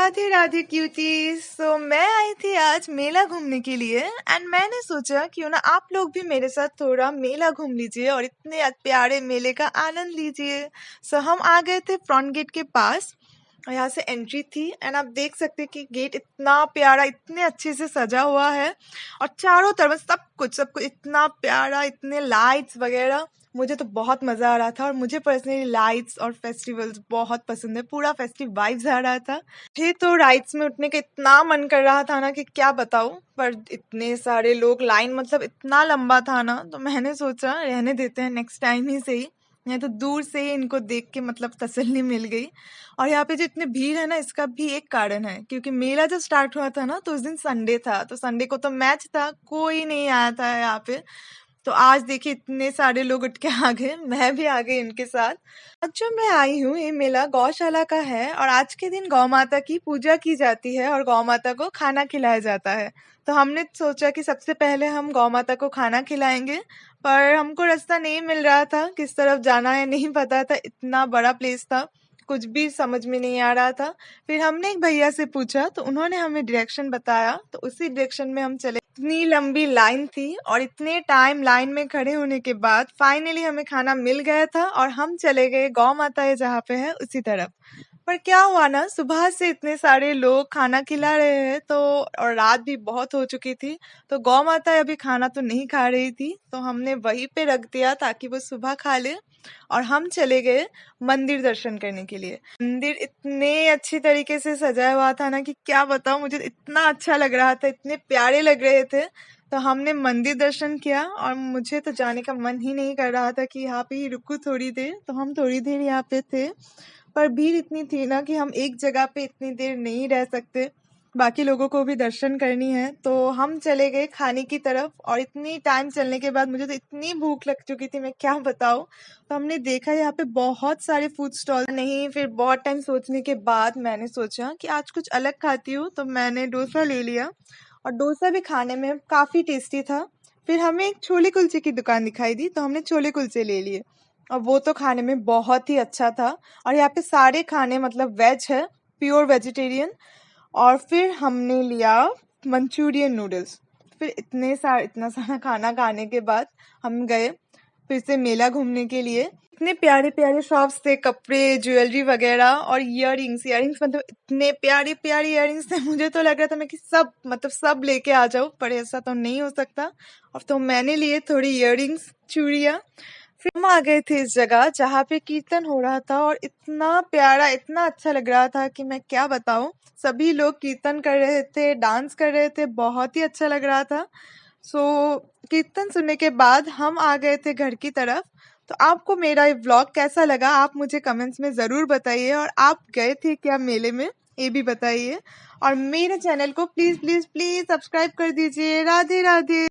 Radhe Radhe cuties. मैं आई थी आज मेला घूमने के लिए एंड मैंने सोचा क्यों ना आप लोग भी मेरे साथ थोड़ा मेला घूम लीजिए और इतने प्यारे मेले का आनंद लीजिए। हम आ गए थे फ्रंट गेट के पास और यहाँ से एंट्री थी एंड आप देख सकते हैं कि गेट इतना प्यारा, इतने अच्छे से सजा हुआ है और चारों तरफ सब कुछ इतना प्यारा, इतने लाइट्स वगैरह। मुझे तो बहुत मजा आ रहा था और मुझे पर्सनली लाइट्स और फेस्टिवल्स बहुत पसंद है। पूरा फेस्टिव वाइब्स आ रहा था। मुझे तो राइड्स में उठने का इतना मन कर रहा था ना कि क्या बताऊं, पर इतने सारे लोग, लाइन मतलब इतना लंबा था ना, तो मैंने सोचा रहने देते हैं, नेक्स्ट टाइम ही सही। नहीं तो दूर से ही इनको देख के मतलब तसल्ली मिल गई। और यहाँ पे जो इतनी भीड़ है ना, इसका भी एक कारण है, क्योंकि मेला जब स्टार्ट हुआ था ना तो उस दिन संडे था, तो संडे को तो मैच था, कोई नहीं आया था यहाँ पे। तो आज देखिए इतने सारे लोग उठ के आ गए, मैं भी आ गई इनके साथ। आज जो मैं आई हूँ, ये मेला गौशाला का है और आज के दिन गौ माता की पूजा की जाती है और गौ माता को खाना खिलाया जाता है। तो हमने सोचा कि सबसे पहले हम गौ माता को खाना खिलाएंगे, पर हमको रास्ता नहीं मिल रहा था, किस तरफ जाना है नहीं पता था, इतना बड़ा प्लेस था, कुछ भी समझ में नहीं आ रहा था। फिर हमने एक भैया से पूछा तो उन्होंने हमें डायरेक्शन बताया, तो उसी डायरेक्शन में हम चले। इतनी लंबी लाइन थी और इतने टाइम लाइन में खड़े होने के बाद फाइनली हमें खाना मिल गया था और हम चले गए गौ माता है जहाँ पे है उसी तरफ। पर क्या हुआ ना, सुबह से इतने सारे लोग खाना खिला रहे हैं, तो और रात भी बहुत हो चुकी थी, तो गौ माता अभी खाना तो नहीं खा रही थी, तो हमने वहीं पे रख दिया ताकि वो सुबह खा ले। और हम चले गए मंदिर दर्शन करने के लिए। मंदिर इतने अच्छी तरीके से सजाया हुआ था ना कि क्या बताऊं, मुझे इतना अच्छा लग रहा था, इतने प्यारे लग रहे थे। तो हमने मंदिर दर्शन किया और मुझे तो जाने का मन ही नहीं कर रहा था कि यहाँ पे ही रुकूं थोड़ी देर, तो हम थोड़ी देर यहाँ पे थे। पर भीड़ इतनी थी ना कि हम एक जगह पे इतनी देर नहीं रह सकते, बाकी लोगों को भी दर्शन करनी है, तो हम चले गए खाने की तरफ। और इतनी टाइम चलने के बाद मुझे तो इतनी भूख लग चुकी थी, मैं क्या बताऊं। तो हमने देखा यहाँ पे बहुत सारे फूड स्टॉल नहीं, फिर बहुत टाइम सोचने के बाद मैंने सोचा कि आज कुछ अलग खाती हूँ, तो मैंने डोसा ले लिया और डोसा भी खाने में काफी टेस्टी था। फिर हमें एक छोले कुलचे की दुकान दिखाई दी, तो हमने छोले कुलचे ले लिए और वो तो खाने में बहुत ही अच्छा था। और यहाँ पे सारे खाने मतलब वेज है, प्योर वेजिटेरियन। और फिर हमने लिया मंचूरियन नूडल्स। फिर इतना सारा खाना खाने के बाद हम गए फिर से मेला घूमने के लिए। इतने प्यारे प्यारे शॉप्स थे, कपड़े, ज्वेलरी वगैरह और इयररिंग्स मतलब इतने प्यारे प्यारे इयररिंग्स थे, मुझे तो लग रहा था मैं कि सब लेके आ जाऊं, पर ऐसा तो नहीं हो सकता। और तो मैंने लिए थोड़ी इयररिंग्स, चूड़ियां। फिर हम आ गए थे इस जगह जहाँ पे कीर्तन हो रहा था और इतना प्यारा, इतना अच्छा लग रहा था कि मैं क्या बताऊं। सभी लोग कीर्तन कर रहे थे, डांस कर रहे थे, बहुत ही अच्छा लग रहा था। कीर्तन सुनने के बाद हम आ गए थे घर की तरफ। तो आपको मेरा ये व्लॉग कैसा लगा, आप मुझे कमेंट्स में जरूर बताइए, और आप गए थे क्या मेले में, ये भी बताइए। और मेरे चैनल को प्लीज प्लीज प्लीज सब्सक्राइब कर दीजिए। राधे राधे।